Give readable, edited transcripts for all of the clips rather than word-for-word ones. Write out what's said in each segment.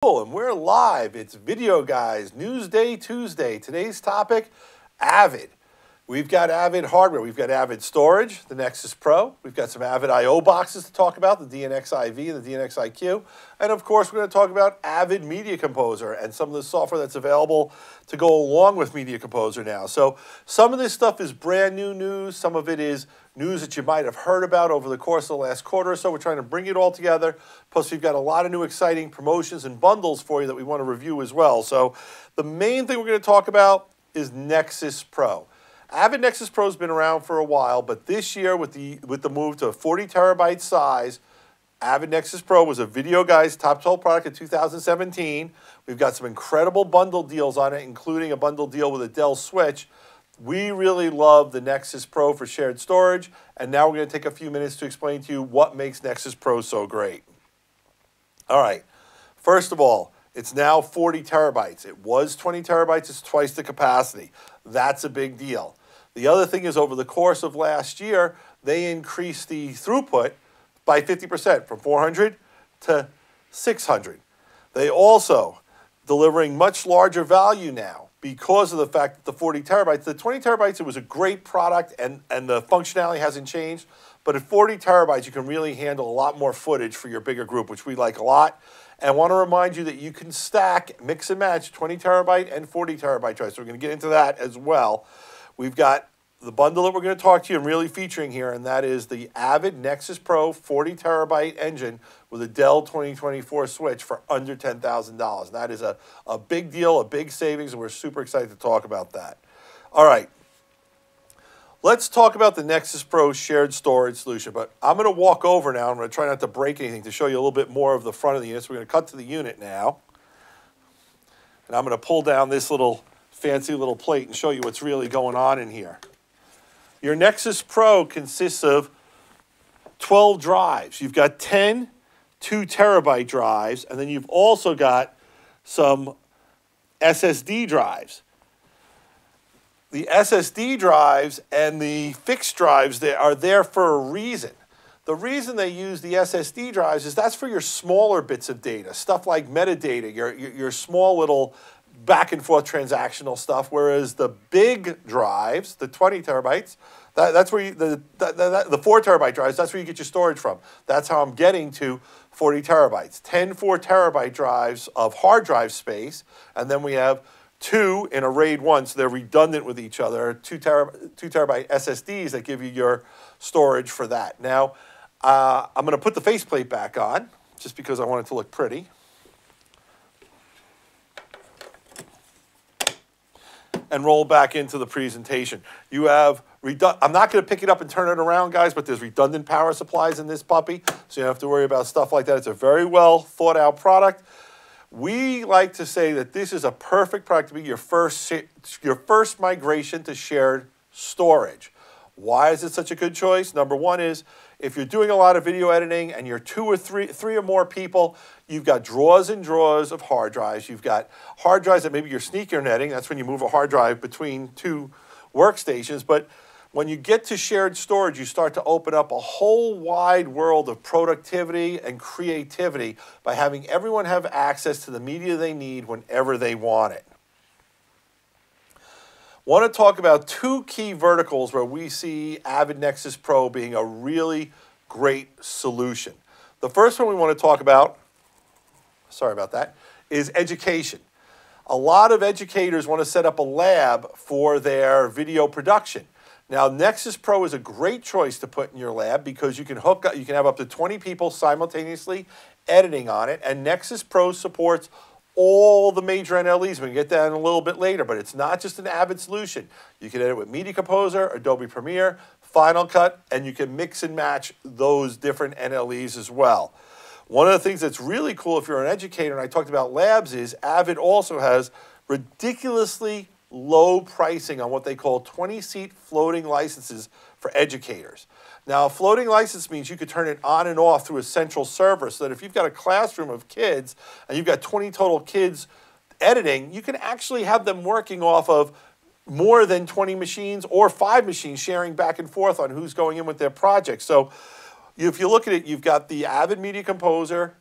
And we're live. It's Video Guys Newsday Tuesday. Today's topic, Avid. We've got Avid hardware. We've got Avid storage, the Nexus Pro. We've got some Avid I boxes to talk about, the thye and the DNX-IQ. And of course, we're going to talk about Avid Media Composer and some of the software that's available to go along with Media Composer now. So some of this stuff is brand new news. Some of it is news that you might have heard about over the course of the last quarter or so. We're trying to bring it all together. Plus, we've got a lot of new exciting promotions and bundles for you that we want to review as well. So the main thing we're going to talk about is Nexus Pro. Avid Nexus Pro has been around for a while, but this year with the move to a 40 terabyte size, Avid Nexus Pro was a Videoguys top 12 product in 2017. We've got some incredible bundle deals on it, including a bundle deal with a Dell Switch. We really love the Nexus Pro for shared storage, and now we're going to take a few minutes to explain to you what makes Nexus Pro so great. All right, first of all, it's now 40 terabytes. It was 20 terabytes. It's twice the capacity. That's a big deal. The other thing is over the course of last year, they increased the throughput by 50% from 400 to 600. They also delivering much larger value now because of the fact that the 40 terabytes, the 20 terabytes, it was a great product and the functionality hasn't changed. But at 40 terabytes, you can really handle a lot more footage for your bigger group, which we like a lot. And I want to remind you that you can stack, mix and match 20 terabyte and 40 terabyte drives. So we're going to get into that as well. We've got the bundle that we're going to talk to you and really featuring here, and that is the Avid Nexus Pro 40 terabyte engine with a Dell 2024 switch for under $10,000. That is a big deal, a big savings, and we're super excited to talk about that. All right. Let's talk about the Nexus Pro shared storage solution, but I'm going to walk over now. I'm going to try not to break anything to show you a little bit more of the front of the unit. So we're going to cut to the unit now, and I'm going to pull down this little fancy little plate and show you what's really going on in here. Your Nexus Pro consists of 12 drives. You've got 10 2 terabyte drives, and then you've also got some SSD drives. The SSD drives and the fixed drives, they are there for a reason. The reason they use the SSD drives is that's for your smaller bits of data, stuff like metadata, your small little back and forth transactional stuff, whereas the big drives, the 20 terabytes, that's where the 4 terabyte drives, that's where you get your storage from. That's how I'm getting to 40 terabytes. 10 4 terabyte drives of hard drive space, and then we have 2 in a RAID 1, so they're redundant with each other, 2 terabyte SSDs that give you your storage for that. Now, I'm going to put the faceplate back on, just because I want it to look pretty. And roll back into the presentation. You have, I'm not going to pick it up and turn it around, guys, but there's redundant power supplies in this puppy, so you don't have to worry about stuff like that. It's a very well thought out product. We like to say that this is a perfect product to be your first migration to shared storage. Why is it such a good choice? Number one is, if you're doing a lot of video editing and you're three or more people, you've got drawers and drawers of hard drives. You've got hard drives that maybe you're sneaker netting. That's when you move a hard drive between 2 workstations. But when you get to shared storage, you start to open up a whole wide world of productivity and creativity by having everyone have access to the media they need whenever they want it. Want to talk about 2 key verticals where we see Avid Nexus Pro being a really great solution. The first one we want to talk about, sorry about that, is education. A lot of educators want to set up a lab for their video production. Now, Nexus Pro is a great choice to put in your lab because you can have up to 20 people simultaneously editing on it, and Nexus Pro supports all the major NLEs. We can get that in a little bit later, but it's not just an Avid solution. You can edit with Media Composer, Adobe Premiere, Final Cut, and you can mix and match those different NLEs as well. One of the things that's really cool if you're an educator, and I talked about labs, is Avid also has ridiculously low pricing on what they call 20-seat floating licenses for educators. Now, a floating license means you could turn it on and off through a central server so that if you've got a classroom of kids and you've got 20 total kids editing, you can actually have them working off of more than 20 machines or 5 machines sharing back and forth on who's going in with their project. So if you look at it, you've got the Avid Media Composer,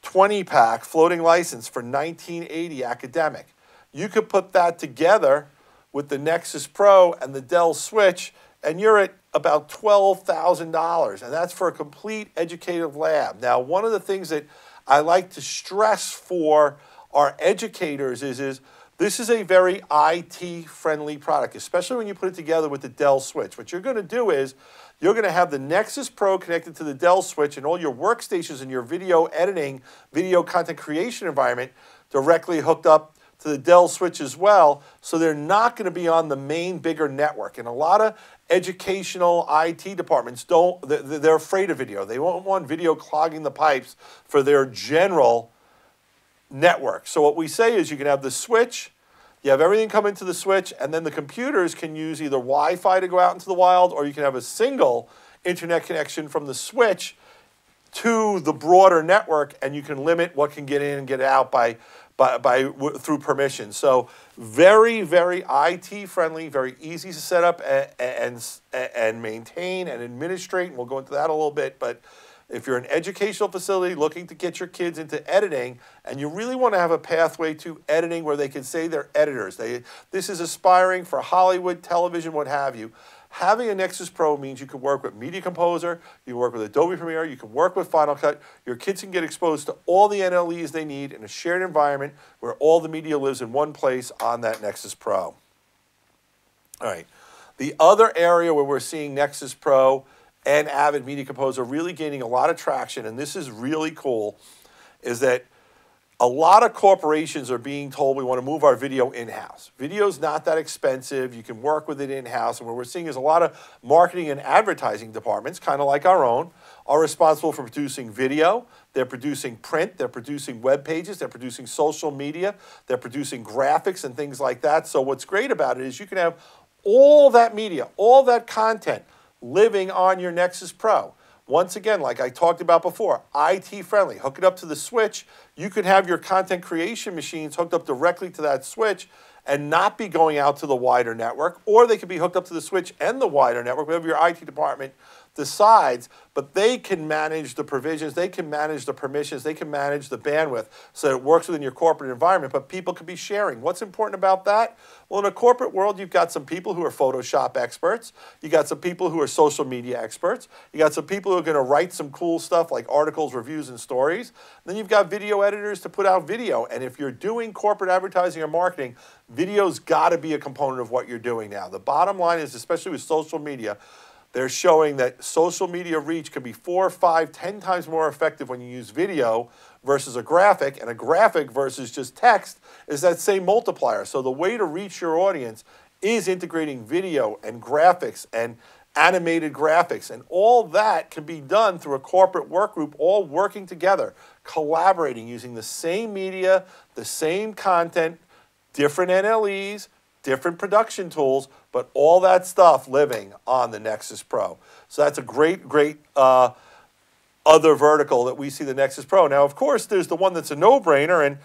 20-pack floating license for $1980 academic. You could put that together with the Nexus Pro and the Dell Switch, and you're at about $12,000, and that's for a complete educative lab. Now, one of the things that I like to stress for our educators is this is a very IT-friendly product, especially when you put it together with the Dell Switch. What you're going to do is you're going to have the Nexus Pro connected to the Dell Switch and all your workstations in your video editing, video content creation environment directly hooked up to the Dell Switch as well, so they're not going to be on the main bigger network. And a lot of educational IT departments they're afraid of video. They won't want video clogging the pipes for their general network. So what we say is you can have the switch, you have everything come into the switch, and then the computers can use either Wi-Fi to go out into the wild, or you can have a single internet connection from the switch to the broader network, and you can limit what can get in and get out through permission. So very, very IT friendly, very easy to set up and maintain and administrate. And we'll go into that a little bit. But if you're an educational facility looking to get your kids into editing, and you really want to have a pathway to editing where they can say they're editors, this is aspiring for Hollywood, television, what have you. Having a Nexus Pro means you can work with Media Composer, you can work with Adobe Premiere, you can work with Final Cut. Your kids can get exposed to all the NLEs they need in a shared environment where all the media lives in one place on that Nexus Pro. All right. The other area where we're seeing Nexus Pro and Avid Media Composer really gaining a lot of traction, and this is really cool, is that a lot of corporations are being told we want to move our video in-house. Video's not that expensive. You can work with it in-house. And what we're seeing is a lot of marketing and advertising departments, kind of like our own, are responsible for producing video. They're producing print. They're producing web pages. They're producing social media. They're producing graphics and things like that. So what's great about it is you can have all that media, all that content living on your Nexus Pro. Once again, like I talked about before, IT friendly. Hook it up to the switch. You could have your content creation machines hooked up directly to that switch and not be going out to the wider network, or they could be hooked up to the switch and the wider network, whatever your IT department decides, but they can manage the provisions, they can manage the permissions, they can manage the bandwidth so it works within your corporate environment, but people could be sharing. What's important about that? Well, in a corporate world, you've got some people who are Photoshop experts, you got some people who are social media experts, you got some people who are going to write some cool stuff like articles, reviews, and stories. Then you've got video editors to put out video, and if you're doing corporate advertising or marketing, video's got to be a component of what you're doing now. The bottom line is, especially with social media, they're showing that social media reach can be 4, 5, 10 times more effective when you use video versus a graphic, and a graphic versus just text is that same multiplier. So the way to reach your audience is integrating video and graphics and animated graphics, and all that can be done through a corporate work group, all working together, collaborating, using the same media, the same content, different NLEs, different production tools, but all that stuff living on the Nexus Pro. So that's a great, great other vertical that we see the Nexus Pro. Now, of course, there's the one that's a no-brainer, and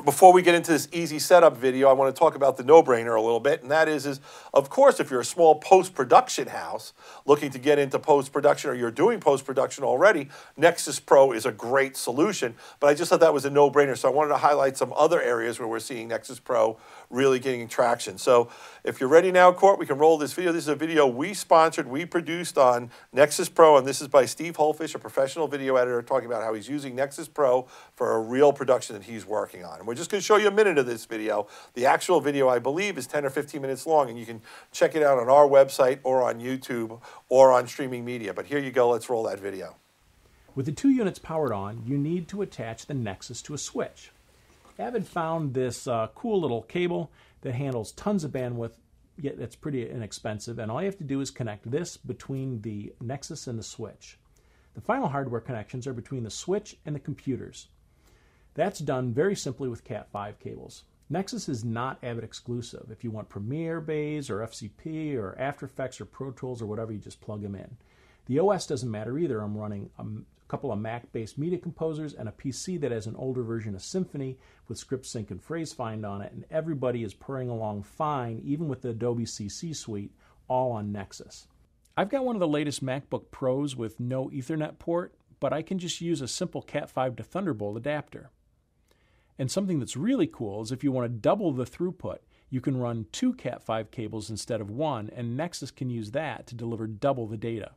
before we get into this easy setup video, I want to talk about the no-brainer a little bit, and that is, of course, if you're a small post-production house looking to get into post-production, or you're doing post-production already, Nexus Pro is a great solution, but I just thought that was a no-brainer, so I wanted to highlight some other areas where we're seeing Nexus Pro really getting traction. So if you're ready now, Court, we can roll this video. This is a video we sponsored, we produced on Nexus Pro, and this is by Steve Holfish, a professional video editor, talking about how he's using Nexus Pro for a real production that he's working on. And we're just going to show you a minute of this video. The actual video, I believe, is 10 or 15 minutes long, and you can check it out on our website or on YouTube or on streaming media. But here you go. Let's roll that video. With the 2 units powered on, you need to attach the Nexus to a switch. Avid found this cool little cable that handles tons of bandwidth, yet it's pretty inexpensive, and all you have to do is connect this between the Nexus and the switch. The final hardware connections are between the switch and the computers. That's done very simply with Cat5 cables. Nexus is not Avid exclusive. If you want Premiere Bays or FCP or After Effects or Pro Tools or whatever, you just plug them in. The OS doesn't matter either. I'm running a couple of Mac-based media composers and a PC that has an older version of Symphony with script sync and phrase find on it, and everybody is purring along fine, even with the Adobe CC suite, all on Nexus. I've got one of the latest MacBook Pros with no Ethernet port, but I can just use a simple Cat5 to Thunderbolt adapter. And something that's really cool is if you want to double the throughput, you can run 2 Cat5 cables instead of 1, and Nexus can use that to deliver double the data.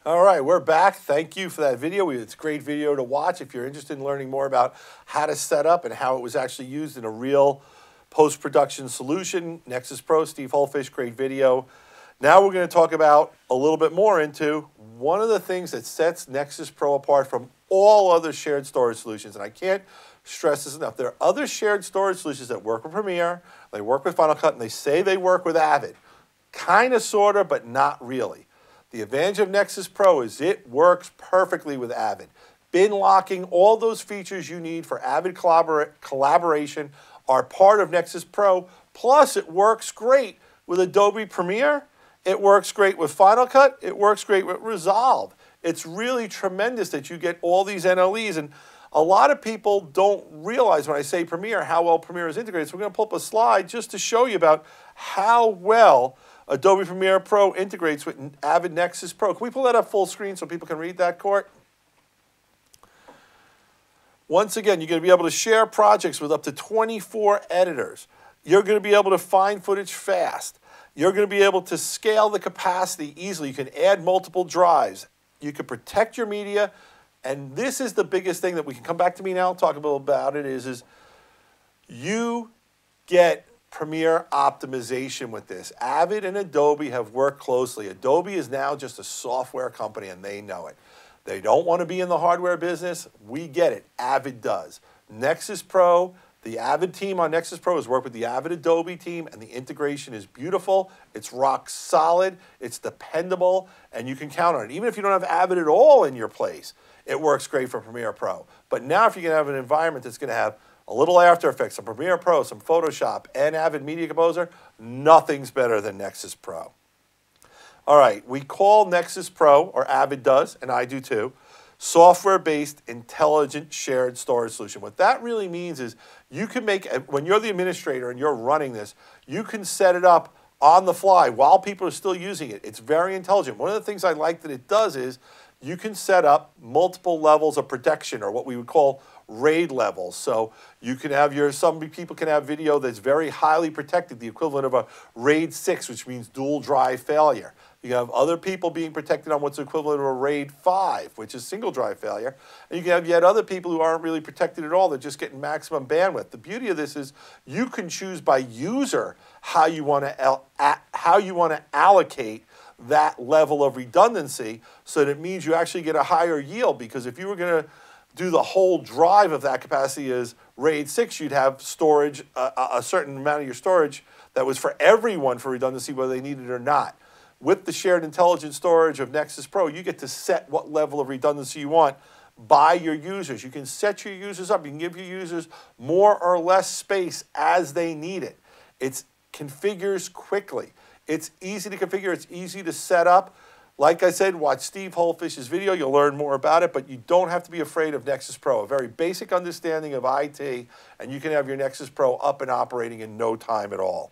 All right, we're back. Thank you for that video. It's a great video to watch if you're interested in learning more about how to set up and how it was actually used in a real post-production solution. Nexus Pro, Steve Holfish, great video. Now we're going to talk about a little bit more into one of the things that sets Nexus Pro apart from all other shared storage solutions. And I can't stress this enough. There are other shared storage solutions that work with Premiere, they work with Final Cut, and they say they work with Avid. Kind of, sort of, but not really. The advantage of Nexus Pro is it works perfectly with Avid. Bin locking, all those features you need for Avid collaboration are part of Nexus Pro. Plus, it works great with Adobe Premiere. It works great with Final Cut. It works great with Resolve. It's really tremendous that you get all these NLEs. And a lot of people don't realize when I say Premiere how well Premiere is integrated. So we're going to pull up a slide just to show you about how well Adobe Premiere Pro integrates with Avid Nexus Pro. Can we pull that up full screen so people can read that, Court? Once again, you're going to be able to share projects with up to 24 editors. You're going to be able to find footage fast. You're going to be able to scale the capacity easily. You can add multiple drives. You can protect your media. And this is the biggest thing that we can come back to me now and talk a little about it is you get Premiere optimization with this. Avid and Adobe have worked closely. Adobe is now just a software company and they know it. They don't want to be in the hardware business. We get it. Avid does. Nexus Pro, the Avid team on Nexus Pro has worked with the Avid Adobe team and the integration is beautiful. It's rock solid. It's dependable and you can count on it. Even if you don't have Avid at all in your place, it works great for Premiere Pro. But now if you're going to have an environment that's going to have a little After Effects, some Premiere Pro, some Photoshop, and Avid Media Composer, nothing's better than Nexus Pro. All right, we call Nexus Pro, or Avid does, and I do too, software-based intelligent shared storage solution. What that really means is you can make, when you're the administrator and you're running this, you can set it up on the fly while people are still using it. It's very intelligent. One of the things I like that it does is you can set up multiple levels of protection, or what we would call RAID levels. So you can have some people can have video that's very highly protected, the equivalent of a RAID 6, which means dual drive failure. You have other people being protected on what's equivalent of a RAID 5, which is single drive failure. And you can have yet other people who aren't really protected at all. They're just getting maximum bandwidth. The beauty of this is you can choose by user how you want to allocate that level of redundancy, so that it means you actually get a higher yield, because if you were going to do the whole drive of that capacity as RAID 6, you'd have storage, a certain amount of your storage that was for everyone for redundancy, whether they need it or not. With the shared intelligent storage of Nexus Pro, you get to set what level of redundancy you want by your users. You can set your users up. You can give your users more or less space as they need it. It configures quickly. It's easy to configure. It's easy to set up. Like I said, watch Steve Holfish's video. You'll learn more about it, but you don't have to be afraid of Nexus Pro. A very basic understanding of IT, and you can have your Nexus Pro up and operating in no time at all.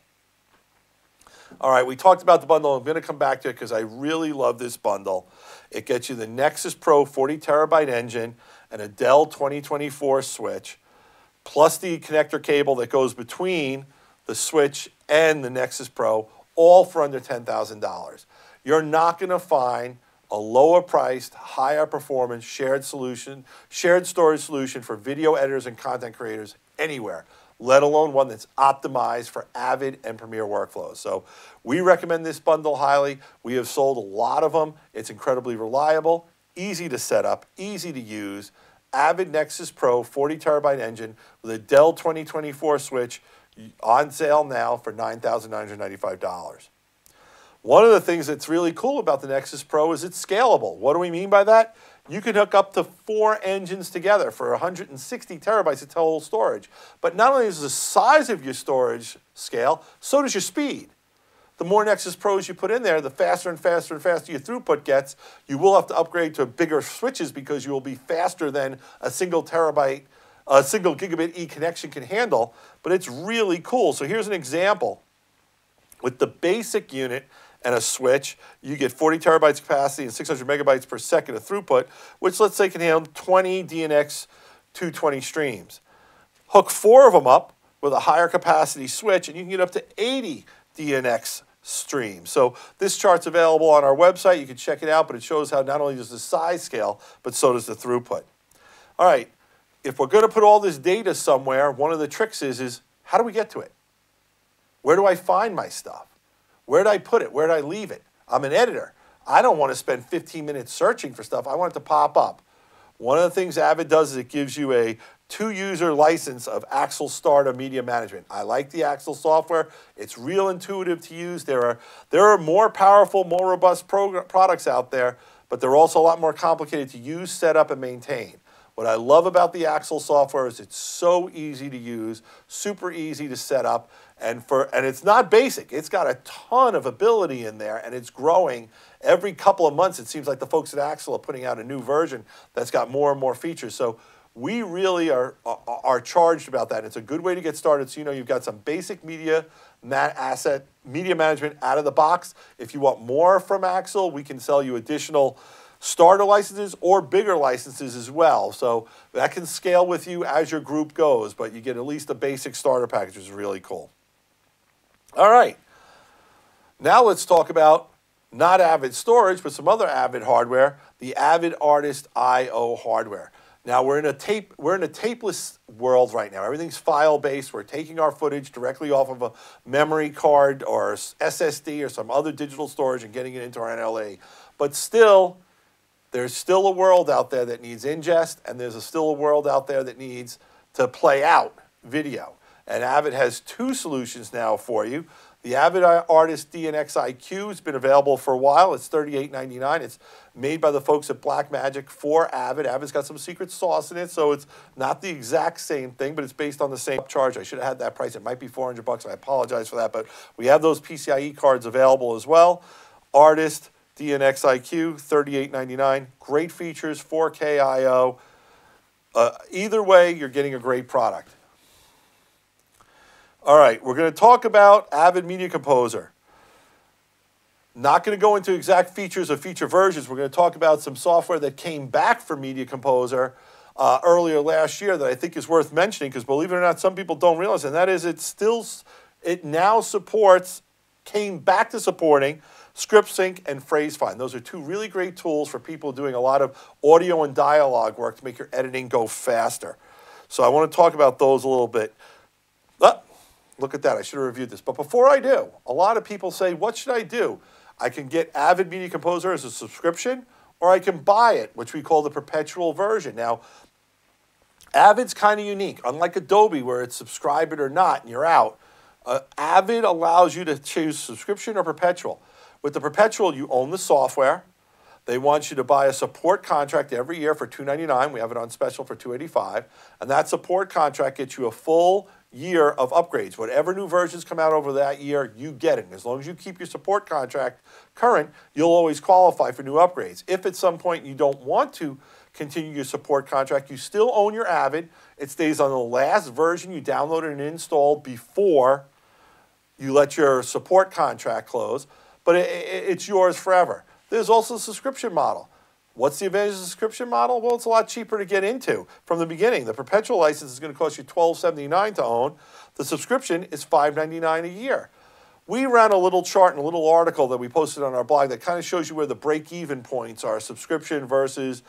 All right, we talked about the bundle. I'm going to come back to it because I really love this bundle. It gets you the Nexus Pro 40 terabyte engine and a Dell 2024 switch, plus the connector cable that goes between the switch and the Nexus Pro, all for under $10,000. You're not going to find a lower priced, higher performance shared storage solution for video editors and content creators anywhere, let alone one that's optimized for Avid and Premiere workflows. So we recommend this bundle highly. We have sold a lot of them. It's incredibly reliable, easy to set up, easy to use. Avid Nexus Pro 40 terabyte engine with a Dell 2024 switch on sale now for $9,995. One of the things that's really cool about the Nexus Pro is it's scalable. What do we mean by that? You can hook up to 4 engines together for 160 terabytes of total storage. But not only does the size of your storage scale, so does your speed. The more Nexus Pros you put in there, the faster and faster and faster your throughput gets. You will have to upgrade to bigger switches because you will be faster than a single gigabit E connection can handle. But it's really cool. So here's an example. With the basic unit and a switch. You get 40 terabytes capacity and 600 megabytes per second of throughput, which let's say can handle 20 DNX 220 streams. Hook 4 of them up with a higher capacity switch, and you can get up to 80 DNX streams. So this chart's available on our website. You can check it out, but it shows how not only does the size scale, but so does the throughput. All right, if we're going to put all this data somewhere, one of the tricks is how do we get to it? Where do I find my stuff? Where do I put it? Where do I leave it? I'm an editor. I don't want to spend 15 minutes searching for stuff. I want it to pop up. One of the things Avid does is it gives you a 2-user license of Axle Starter Media Management. I like the Axle software. It's real intuitive to use. There are more powerful, more robust products out there, but they're also a lot more complicated to use, set up, and maintain. What I love about the Axle software is it's so easy to use, super easy to set up, and it's not basic. It's got a ton of ability in there, and it's growing. Every couple of months, it seems like the folks at Axle are putting out a new version that's got more and more features. So we really are charged about that. It's a good way to get started, so you know you've got some basic media management out of the box. If you want more from Axle, we can sell you additional starter licenses or bigger licenses as well. So that can scale with you as your group goes, but you get at least a basic starter package, which is really cool. All right. Now let's talk about not Avid storage, but some other Avid hardware, the Avid Artist I/O hardware. Now we're in a tapeless world right now. Everything's file-based. We're taking our footage directly off of a memory card or SSD or some other digital storage and getting it into our NLA. But still, there's still a world out there that needs ingest, and there's still a world out there that needs to play out video. And Avid has 2 solutions now for you. The Avid Artist DNX IQ has been available for a while. It's $38.99. It's made by the folks at Blackmagic for Avid. Avid's got some secret sauce in it, so it's not the exact same thing, but it's based on the same charge. I should have had that price. It might be $400. I apologize for that, but we have those PCIe cards available as well. Artist DNX IQ, $38.99. Great features, 4K I/O. Either way, you're getting a great product. All right, we're going to talk about Avid Media Composer. Not going to go into exact features or feature versions. We're going to talk about some software that came back for Media Composer earlier last year that I think is worth mentioning because believe it or not, some people don't realize, and that is it now came back to supporting ScriptSync and PhraseFind. Those are 2 really great tools for people doing a lot of audio and dialogue work to make your editing go faster. So I want to talk about those a little bit. Look at that. I should have reviewed this. But before I do, a lot of people say, what should I do? I can get Avid Media Composer as a subscription, or I can buy it, which we call the perpetual version. Now, Avid's kind of unique. Unlike Adobe, where it's subscribe it or not, and you're out, Avid allows you to choose subscription or perpetual. With the perpetual, you own the software. They want you to buy a support contract every year for $299. We have it on special for $285. And that support contract gets you a full year of upgrades. Whatever new versions come out over that year, you get it. And as long as you keep your support contract current, you'll always qualify for new upgrades. If at some point you don't want to continue your support contract, you still own your Avid. It stays on the last version you downloaded and installed before you let your support contract close, but it's yours forever. There's also a subscription model. What's the advantage of the subscription model? Well, it's a lot cheaper to get into from the beginning. The perpetual license is going to cost you $12.79 to own. The subscription is $5.99 a year. We ran a little chart and a little article that we posted on our blog that kind of shows you where the break-even points are, subscription versus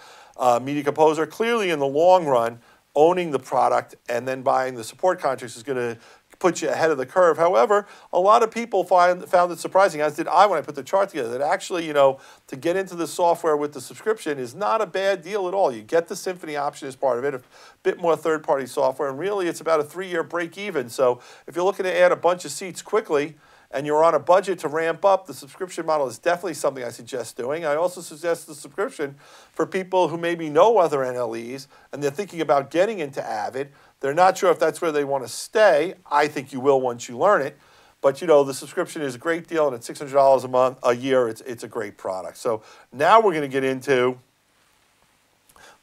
Media Composer. Clearly, in the long run, owning the product and then buying the support contracts is going to put you ahead of the curve. However, a lot of people found it surprising, as did I when I put the chart together, that actually, to get into the software with the subscription is not a bad deal at all. You get the Symphony option as part of it, a bit more third-party software, and really it's about a 3-year break even. So if you're looking to add a bunch of seats quickly and you're on a budget to ramp up, the subscription model is definitely something I suggest doing. I also suggest the subscription for people who maybe know other NLEs and they're thinking about getting into Avid. They're not sure if that's where they want to stay. I think you will once you learn it. But, the subscription is a great deal, and at $600 a year, it's a great product. So now we're going to get into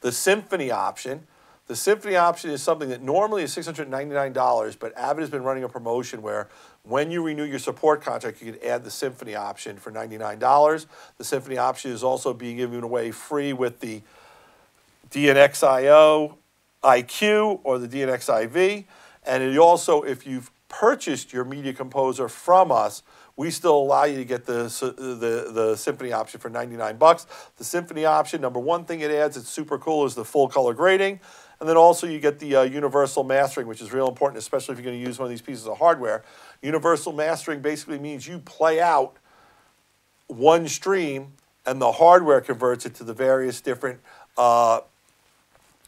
the Symphony option. The Symphony option is something that normally is $699, but Avid has been running a promotion where When you renew your support contract, you can add the Symphony option for $99. The Symphony option is also being given away free with the DNXIO IQ or the DNXIV. And it also, if you've purchased your Media Composer from us, we still allow you to get the Symphony option for $99. The Symphony option, number one thing it adds, it's super cool, is the full color grading. And then also you get the universal mastering, which is real important, especially if you're going to use one of these pieces of hardware. Universal mastering basically means you play out one stream and the hardware converts it to the various different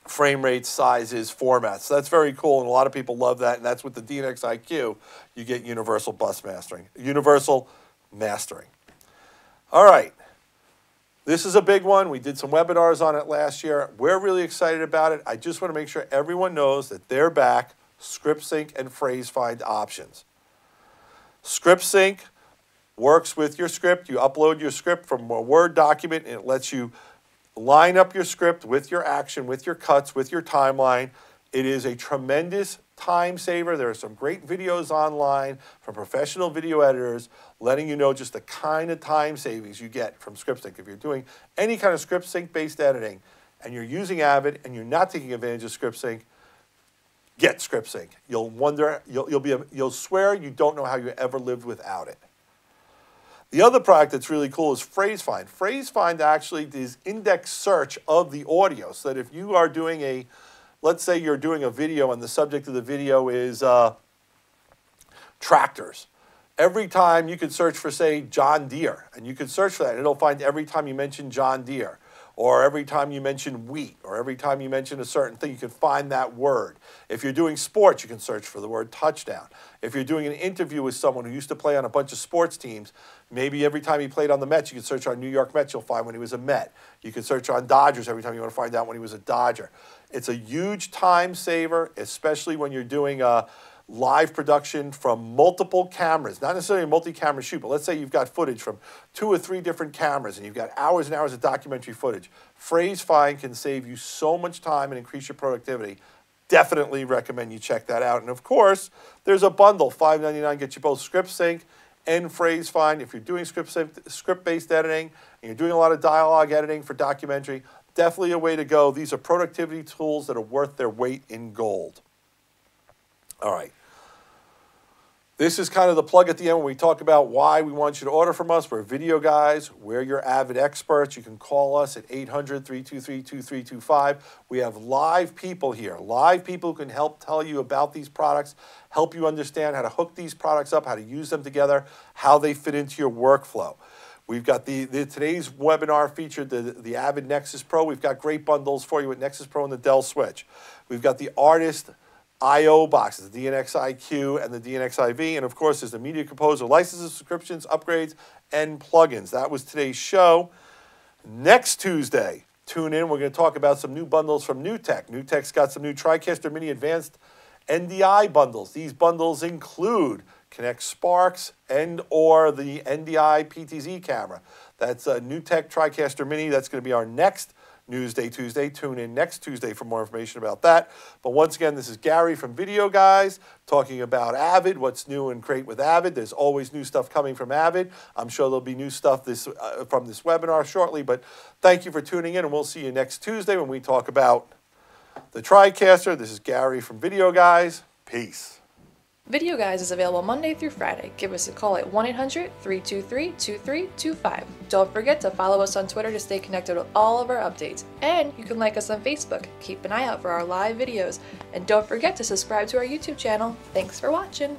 frame rates, sizes, formats. So that's very cool, and a lot of people love that, and that's with the DNX IQ. You get universal bus mastering, universal mastering. All right. This is a big one. We did some webinars on it last year. We're really excited about it. I just want to make sure everyone knows that they're back, Script Sync and Phrase Find options. Script Sync works with your script. You upload your script from a Word document, and it lets you line up your script with your action, with your cuts, with your timeline. It is a tremendous time saver. There are some great videos online from professional video editors letting you know just the kind of time savings you get from Script Sync. If you're doing any kind of Script Sync based editing and you're using Avid and you're not taking advantage of Script Sync, get Script Sync. You'll wonder, you'll swear you don't know how you ever lived without it. The other product that's really cool is Phrase Find. Phrase Find actually is index search of the audio, so that if you are doing let's say you're doing a video and the subject of the video is tractors. Every time you could search for, say, John Deere, and you could search for that, and it'll find every time you mention John Deere, or every time you mention wheat, or every time you mention a certain thing, you can find that word. If you're doing sports, you can search for the word touchdown. If you're doing an interview with someone who used to play on a bunch of sports teams, maybe every time he played on the Mets, you can search on New York Mets, you'll find when he was a Met. You can search on Dodgers every time you want to find out when he was a Dodger. It's a huge time saver, especially when you're doing live production from multiple cameras, not necessarily a multi-camera shoot, but let's say you've got footage from 2 or 3 different cameras and you've got hours and hours of documentary footage. Phrase Find can save you so much time and increase your productivity. Definitely recommend you check that out. And of course, there's a bundle, $5.99, gets you both Script Sync and Phrase Find. If you're doing script-based editing and you're doing a lot of dialogue editing for documentary, definitely a way to go. These are productivity tools that are worth their weight in gold. All right. This is kind of the plug at the end when we talk about why we want you to order from us. We're Videoguys. We're your Avid experts. You can call us at 800-323-2325. We have live people here, live people who can help tell you about these products, help you understand how to hook these products up, how to use them together, how they fit into your workflow. We've got today's webinar featured the Avid Nexus Pro. We've got great bundles for you with Nexus Pro and the Dell Switch. We've got the Artist I/O boxes, the DNX IQ and the DNX IV, and of course there's the Media Composer licenses, subscriptions, upgrades, and plugins. That was today's show. Next Tuesday, tune in. We're going to talk about some new bundles from NewTek. NewTek's got some new TriCaster Mini Advanced NDI bundles. These bundles include Connect Sparks and or the NDI PTZ camera. That's a NewTek TriCaster Mini. That's going to be our next Newsday Tuesday. Tune in next Tuesday for more information about that. But once again, this is Gary from Videoguys talking about Avid, what's new and great with Avid. There's always new stuff coming from Avid. I'm sure there'll be new stuff from this webinar shortly, but thank you for tuning in, and we'll see you next Tuesday when we talk about the TriCaster. This is Gary from Videoguys. Peace. Videoguys is available Monday through Friday. Give us a call at 1-800-323-2325. Don't forget to follow us on Twitter to stay connected with all of our updates. And you can like us on Facebook. Keep an eye out for our live videos. And don't forget to subscribe to our YouTube channel. Thanks for watching.